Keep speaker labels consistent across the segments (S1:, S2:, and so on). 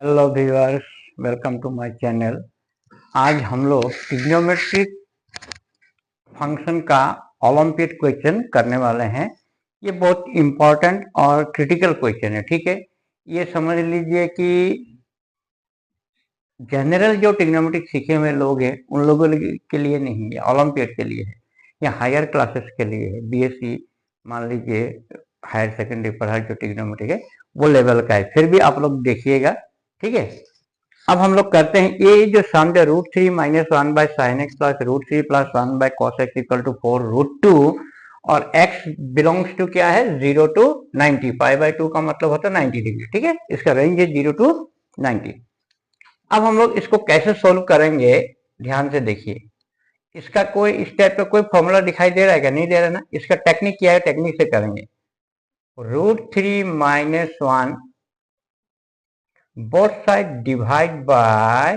S1: Hello viewers, welcome to my channel. आज हम लोग ट्रिग्नोमेट्रिक फंक्शन का ओलंपियड क्वेश्चन करने वाले हैं। ये बहुत इम्पोर्टेंट और क्रिटिकल क्वेश्चन है। ठीक है, ये समझ लीजिए कि जनरल जो ट्रिग्नोमेट्रिक सीखे हुए लोग हैं उन लोगों के लिए नहीं है, ओलंपियड के लिए है या हायर क्लासेस के लिए है। बीएससी मान लीजिए, हायर सेकेंडरी पढ़ा जो ट्रिग्नोमेट्रिक है वो लेवल का है, फिर भी आप लोग देखिएगा। ठीक है, अब हम लोग करते हैं ये जो सम है √3 - 1 by sine x plus √3 plus 1 by cos x equal to 4√2 और x बिलोंग्स टू क्या है 0 to 90। π/2 का मतलब होता है 90 डिग्री। ठीक है, इसका रेंज है 0 to 90। अब हम लोग इसको कैसे सोल्व करेंगे, ध्यान से देखिए। इसका कोई इस टाइप का कोई फॉर्मूला दिखाई दे रहा है क्या? नहीं दे रहा ना। इसका टेक्निक क्या है, टेक्निक से करेंगे। √3 - 1 बोथ साइड डिवाइड बाय,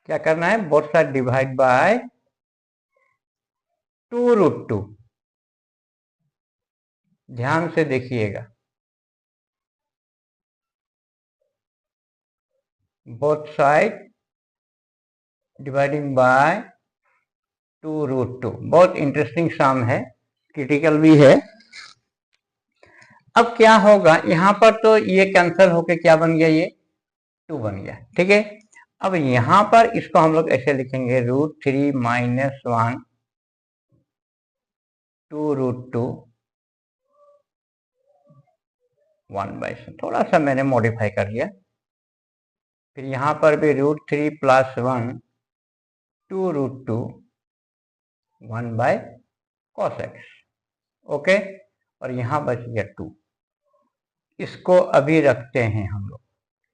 S1: क्या करना है, बोथ साइड डिवाइड बाय 2√2। ध्यान से देखिएगा, बोथ साइड डिवाइडिंग बाय 2√2। बहुत इंटरेस्टिंग सम है, क्रिटिकल भी है। अब क्या होगा, यहां पर तो ये कैंसिल होके क्या बन गया, ये 2 बन गया। ठीक है, अब यहां पर इसको हम लोग ऐसे लिखेंगे √3 - 1 2√2 1/, थोड़ा सा मैंने मॉडिफाई कर लिया। फिर यहां पर भी √3 + 1 2√2 1/cos x। ओके, और यहां बच गया 2। इसको अभी रखते हैं हम लोग।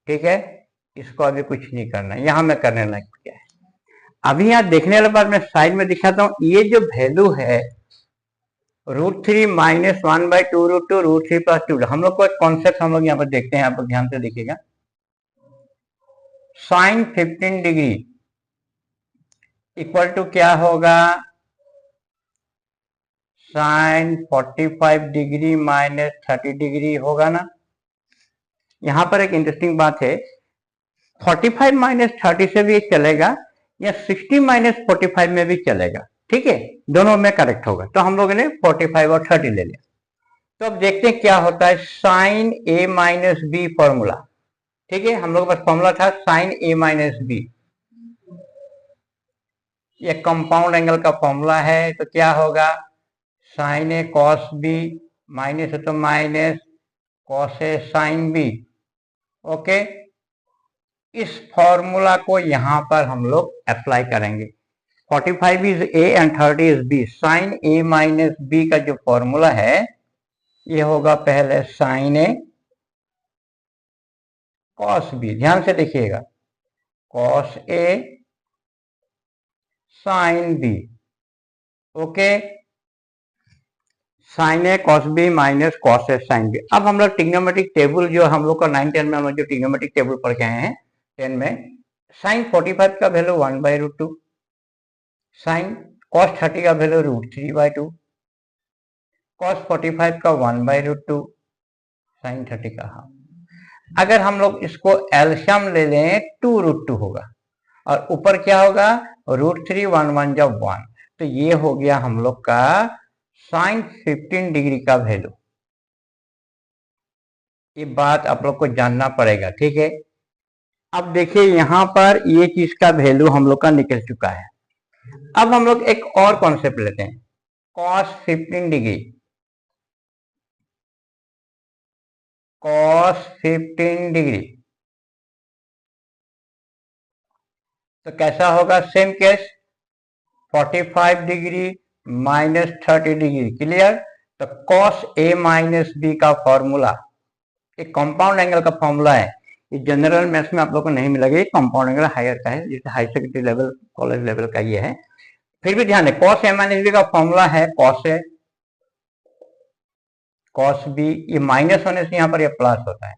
S1: ठीक है, इसको अभी कुछ नहीं करना है, यहां मैं करने लायक क्या है। अभी यहाँ देखने वाले बात मैं साइड में दिखाता हूँ। ये जो वैल्यू है √3 - 1/2√2 √3 + 2, हम लोग को एक कॉन्सेप्ट हम लोग यहाँ पर देखते हैं। आप लोग ध्यान से देखिएगा। साइन 15 डिग्री इक्वल टू क्या होगा, साइन 45 डिग्री - 30 डिग्री होगा ना। यहां पर एक इंटरेस्टिंग बात है, 45 - 30 से भी चलेगा या 60 - 45 में भी चलेगा। ठीक है, दोनों में करेक्ट होगा। तो हम लोगों ने 45 और 30 ले लिया। तो अब देखते हैं क्या होता है। Sine a - b formula. ठीक है, हम लोग के पास फॉर्मूला था साइन a - b, ये कंपाउंड एंगल का फॉर्मूला है। तो क्या होगा, sine A cos B, minus है तो minus cos A sine B. Okay, इस फॉर्मूला को यहां पर हम लोग अप्लाई करेंगे। 45 is A and 30 is B. Sine a - b का जो फॉर्मूला है ये होगा पहले साइन ए कॉस बी। ध्यान से देखिएगा, cos A sine B. Okay, sign A cos B minus cos A sine B. अब हम लोग ट्रिग्नोमेट्रिक टेबल जो हम लोग का 9-10 में हम लोग जो ट्रिग्नोमेट्रिक टेबल पढ़ के आए हैं 10 में, साइन 45 का वैल्यू 1/√2, साइन कॉस 30 का वैल्यू √3/2, कॉस 45 का 1/√2, साइन 30 का हाफ। अगर हम लोग इसको एलसीएम ले लें 2√2 होगा और ऊपर क्या होगा √3 1 1 जब 1, तो ये हो गया हम लोग का साइन 15 डिग्री का वैल्यू। ये बात आप लोग को जानना पड़ेगा। ठीक है, अब देखिए यहां पर ये चीज का वैल्यू हम लोग का निकल चुका है। अब हम लोग एक और कॉन्सेप्ट लेते हैं, कॉस 15 डिग्री। कॉस 15 डिग्री तो कैसा होगा, same case 45 degree minus 30 degree. Clear. तो कॉस ए माइनस बी का फॉर्मूला एक कंपाउंड एंगल का फॉर्मूला है। ये जनरल मैथ्स में आप लोग को नहीं मिलेगा, ये कंपाउंड एंगल हायर का है, जैसे high secondary level college level का ये है। फिर भी ध्यान है, कॉस ए माइनस बी का फॉर्मूला है कॉस ए कॉस बी, ये माइनस होने से यहाँ पर ये प्लस होता है,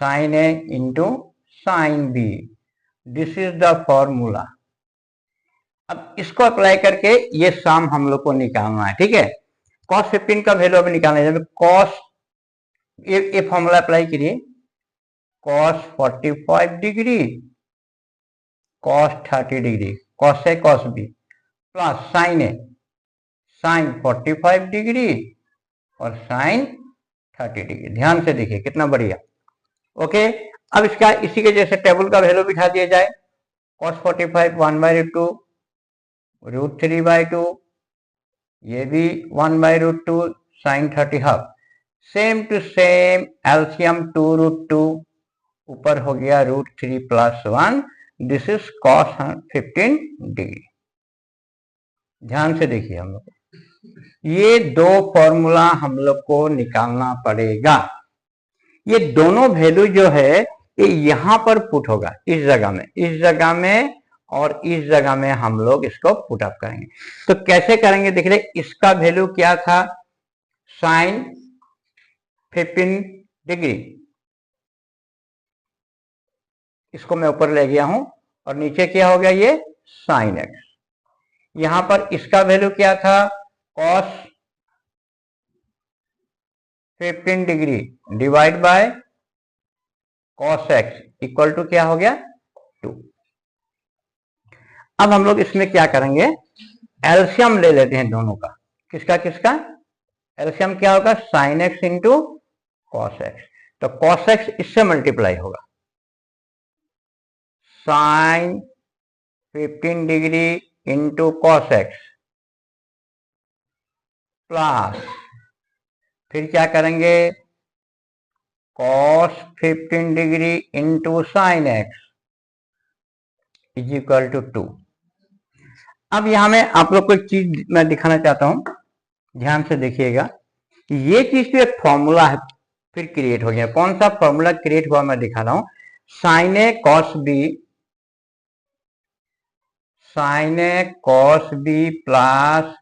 S1: sine A into sine B. This is the formula. अब इसको अप्लाई करके ये सम हम लोग को निकालना है। ठीक है, कॉस 15 का वैल्यू अभी निकालना है। कॉस, ये फॉर्मूला अप्लाई करिए, cos 45 degree, cos 30 degree, cos A cos B plus sin A sin 45 degree और sin 30 डिग्री। ध्यान से देखिए कितना बढ़िया। ओके, अब इसका इसी के जैसे टेबल का वैल्यू बिठा दिया जाए। cos 45 1/2 √3/2, ये भी 1/2 sin 30 half, same to same LCM 2√2 ऊपर हो गया √3 + 1, दिस इज cos 15 डिग्री। ध्यान से देखिए हम लोग ये दो फॉर्मूला हम लोग को निकालना पड़ेगा। ये दोनों वैल्यू जो है ये यहां पर पुट होगा, इस जगह में, इस जगह में और इस जगह में हम लोग इसको पुट अप करेंगे। तो कैसे करेंगे देख रहे, इसका वैल्यू क्या था, sin 15 डिग्री, इसको मैं ऊपर ले गया हूं और नीचे क्या हो गया ये sin x। यहां पर इसका वैल्यू क्या था, cos 15 degree divide by cos x equal to क्या हो गया 2। अब हम लोग इसमें क्या करेंगे, एलसीएम ले लेते हैं दोनों का। किसका किसका एलसीएम क्या होगा, sin x into cos x। तो cos x इससे मल्टीप्लाई होगा, sin 15 degree into cos x plus फिर क्या करेंगे cos 15 degree into sin x is equal to 2। अब यहां में आप लोग को एक चीज मैं दिखाना चाहता हूं, ध्यान से देखिएगा। ये चीज तो एक फॉर्मूला है फिर क्रिएट हो गया। कौन सा फॉर्मूला क्रिएट हुआ मैं दिखा रहा हूं, sin A cos B, sin A cos B plus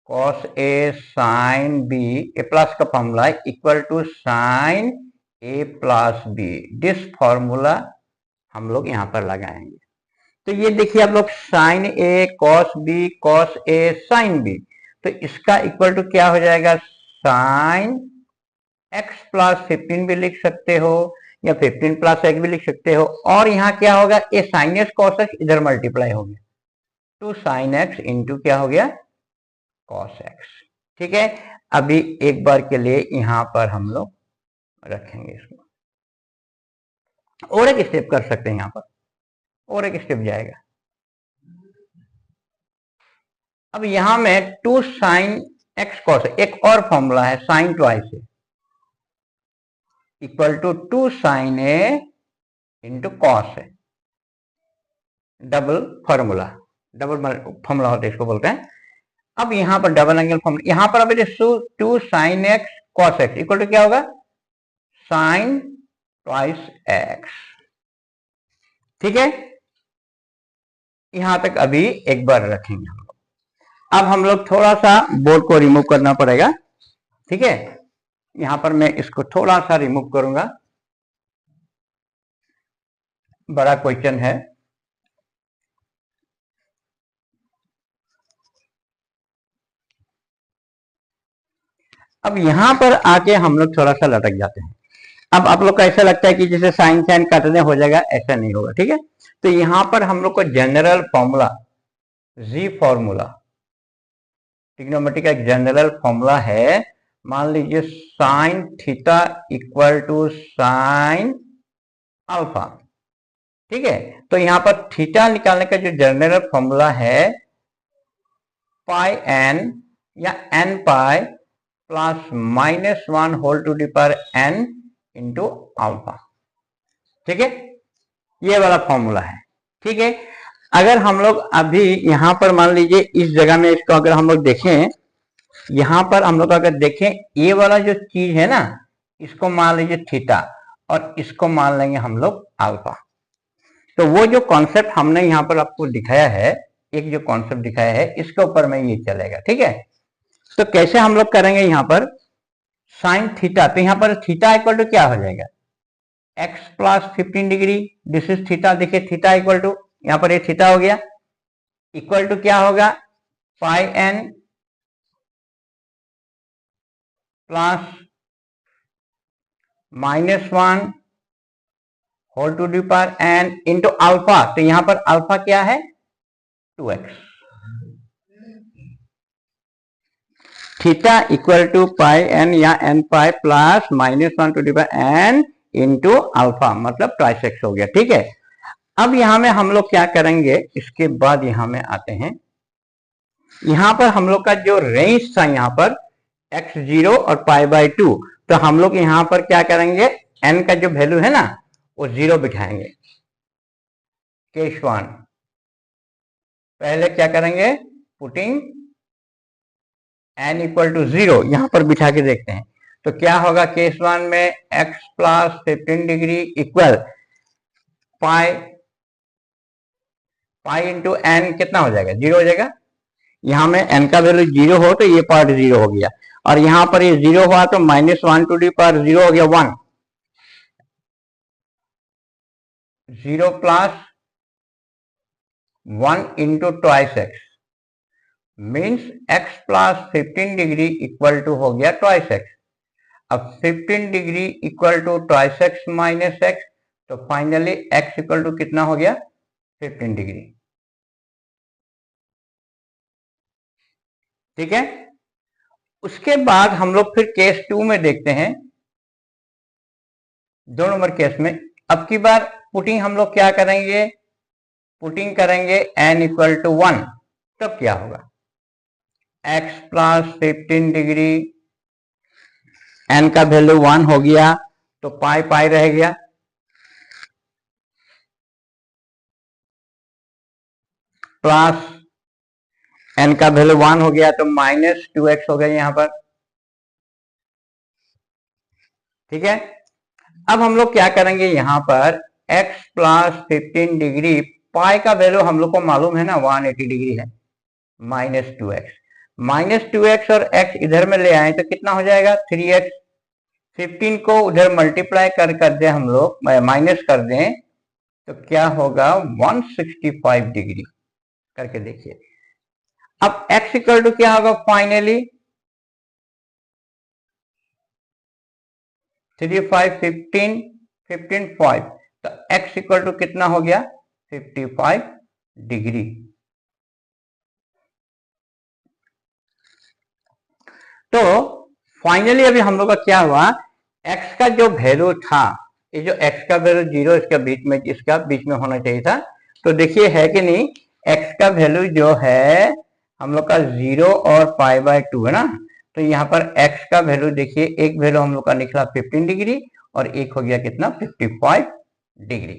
S1: cos A sin B, A plus का फॉर्मूला है equal to sin A plus B। This formula हम लोग यहां पर लगाएंगे। तो ये देखिए आप लोग sin A cos B cos A sin B, तो इसका इक्वल टू क्या हो जाएगा, sin x प्लस 15 भी लिख सकते हो या 15 प्लस x भी लिख सकते हो। और यहाँ क्या होगा, ये sin x cos x इधर मल्टीप्लाई हो गया, तो sin x इंटू क्या हो गया cos x। ठीक है, अभी एक बार के लिए यहां पर हम लोग रखेंगे इसको, और एक स्टेप कर सकते हैं यहां पर, और एक स्टेप जाएगा। अब यहां में 2 sin x cos, एक और फॉर्मूला है sin twice equal to 2 sin A into cos है, डबल फॉर्मूला, डबल फॉर्मूला होता है इसको बोलते हैं। अब यहां पर डबल एंगल फॉर्मूला, यहां पर अभी 2 sin x cos x equal to क्या होगा, sin ट्वाइस x। ठीक है, यहां तक अभी एक बार रखेंगे हम लोग। अब हम लोग थोड़ा सा बोर्ड को रिमूव करना पड़ेगा। ठीक है, यहां पर मैं इसको थोड़ा सा रिमूव करूंगा, बड़ा क्वेश्चन है। अब यहां पर आके हम लोग थोड़ा सा लटक जाते हैं। अब आप लोग को ऐसा लगता है कि जैसे साइन साइन काटने हो जाएगा, ऐसा नहीं होगा। ठीक है, तो यहां पर हम लोग को general formula G formula, trigonometry का एक जनरल फॉर्मूला है। मान लीजिए sine theta equal to sine alpha. ठीक है, तो यहां पर थीटा निकालने का जो जनरल फॉर्मूला है पाई एन या N pi plus -1 whole to the power N into alpha. ठीक है, ये वाला फॉर्मूला है। ठीक है, अगर हम लोग अभी यहां पर मान लीजिए इस जगह में इसको अगर हम लोग देखें, यहां पर हम लोग अगर देखें ये वाला जो चीज है ना, इसको मान लीजिए थीटा और इसको मान लेंगे हम लोग अल्फा। तो वो जो कॉन्सेप्ट हमने यहाँ पर आपको दिखाया है, एक जो कॉन्सेप्ट दिखाया है, इसके ऊपर में ये चलेगा। ठीक है, तो कैसे हम लोग करेंगे, यहाँ पर साइन थीटा, तो यहाँ पर थीटा इक्वल टू क्या हो जाएगा, x plus 15 degree, this is theta. देखिए थीटा इक्वल टू, यहाँ पर ये थीटा हो गया, इक्वल टू क्या होगा, pi n plus -1 whole to the power N into alpha, तो यहां पर अल्फा क्या है 2x, theta equal to pi N या N pi plus -1 to the power N into alpha, मतलब ट्वाइस एक्स हो गया। ठीक है, अब यहां में हम लोग क्या करेंगे, इसके बाद यहां में आते हैं, यहां पर हम लोग का जो रेंज था यहाँ पर x0 और π/2, तो हम लोग यहां पर क्या करेंगे, n का जो वैल्यू है ना वो 0 बिठाएंगे। केस 1 पहले क्या करेंगे, पुटिंग n इक्वल टू 0 यहां पर बिठा के देखते हैं, तो क्या होगा, केस 1 में x plus 15 degree equal pi into N कितना हो जाएगा, 0 हो जाएगा। यहां में n का वैल्यू 0 हो तो ये पार्ट 0 हो गया, और यहां पर ये 0 हुआ तो -1 टू दी पावर 0 हो गया 1, 0 plus 1 into twice x, means x plus 15 degree equal to हो गया ट्वाइस एक्स। अब 15 degree equal to twice x minus x, तो फाइनली x इक्वल टू कितना हो गया 15 डिग्री। ठीक है, उसके बाद हम लोग फिर केस 2 में देखते हैं, 2 नंबर केस में अब की बार पुटिंग हम लोग क्या करेंगे, पुटिंग करेंगे n इक्वल टू 1, तब क्या होगा, x प्लस 15 डिग्री, n का वैल्यू 1 हो गया तो पाई पाई रह गया, प्लस n का वैल्यू 1 हो गया तो -2x हो गया यहां पर। ठीक है, अब हम लोग क्या करेंगे, यहां पर x प्लस 15 डिग्री, पाई का वैल्यू हम लोग को मालूम है ना 180 डिग्री है, -2x और x इधर में ले आए तो कितना हो जाएगा 3x, 15 को उधर मल्टीप्लाई कर दे हम लोग, माइनस कर दें तो क्या होगा 165 डिग्री करके देखिए। अब x इक्वल टू क्या होगा, फाइनली 3 5 15 15 5, तो x इक्वल टू कितना हो गया 55 डिग्री। तो फाइनली अभी हम लोग का क्या हुआ, x का जो वैल्यू था, ये जो x का वैल्यू 0 इसका बीच में होना चाहिए था, तो देखिए है कि नहीं, x का वैल्यू जो है हम लोग का 0 और π/2 है ना, तो यहाँ पर x का वैल्यू देखिए, एक वैल्यू हम लोग का निकला 15 डिग्री और एक हो गया कितना 55 डिग्री।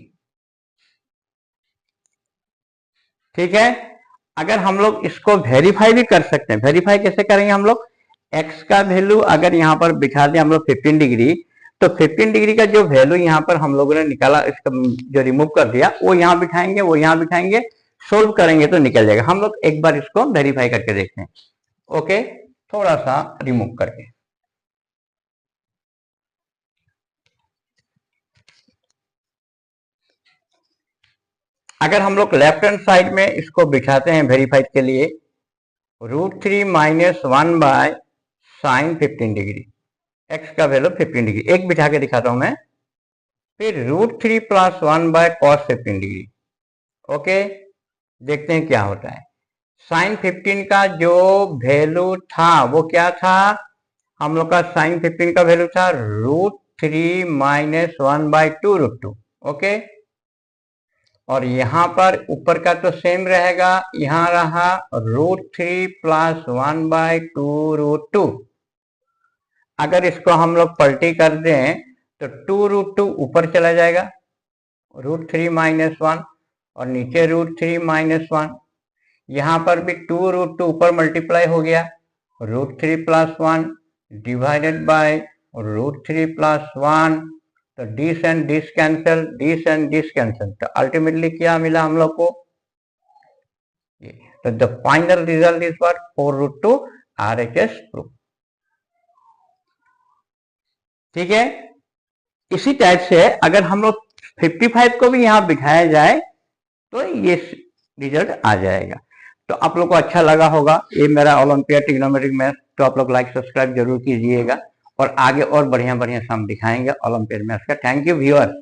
S1: ठीक है, अगर हम लोग इसको वेरीफाई भी कर सकते हैं, वेरीफाई कैसे करेंगे हम लोग, x का वैल्यू अगर यहाँ पर बिठा दें हम लोग 15 डिग्री, तो 15 डिग्री का जो वैल्यू यहाँ पर हम लोगों ने निकाला, इसका जो रिमूव कर दिया वो यहाँ बिठाएंगे, वो यहाँ बिठाएंगे, सोल्व करेंगे तो निकल जाएगा। हम लोग एक बार इसको वेरीफाई करके देखते हैं। ओके, थोड़ा सा रिमूव करके, अगर हम लोग लेफ्ट हैंड साइड में इसको बिठाते हैं वेरीफाई के लिए, √3 - 1 बाय साइन 15 डिग्री, x का वैल्यू 15 डिग्री, एक बिठा के दिखाता हूं मैं, फिर √3 + 1 बाय cos 15 डिग्री। ओके, देखते हैं क्या होता है। साइन 15 का जो वैल्यू था वो क्या था, हम लोग का साइन 15 का वैल्यू था √3 - 1 बाय 2√2। ओके, और यहां पर ऊपर का तो सेम रहेगा, यहां रहा √3 + 1 बाय 2√2। अगर इसको हम लोग पलटी कर दें तो 2√2 ऊपर चला जाएगा, √3 - 1 और नीचे √3 - 1, यहां पर भी 2√2 ऊपर मल्टीप्लाई हो गया, √3 + 1 डिवाइडेड बाय √3 + 1, तो this and this cancel, this and this cancel, तो अल्टीमेटली क्या मिला हम लोग को, तो the final result is what 4√2 RHS proof. ठीक है, इसी टाइप से अगर हम लोग 55 को भी यहां बिठाया जाए तो ये रिजल्ट आ जाएगा। तो आप लोग को अच्छा लगा होगा ये मेरा ओलंपियाड ट्रिग्नोमेट्रिक मैथ, तो आप लोग लाइक सब्सक्राइब जरूर कीजिएगा, और आगे और बढ़िया बढ़िया सम दिखाएंगे ओलंपियाड मैथ का। Thank you viewers.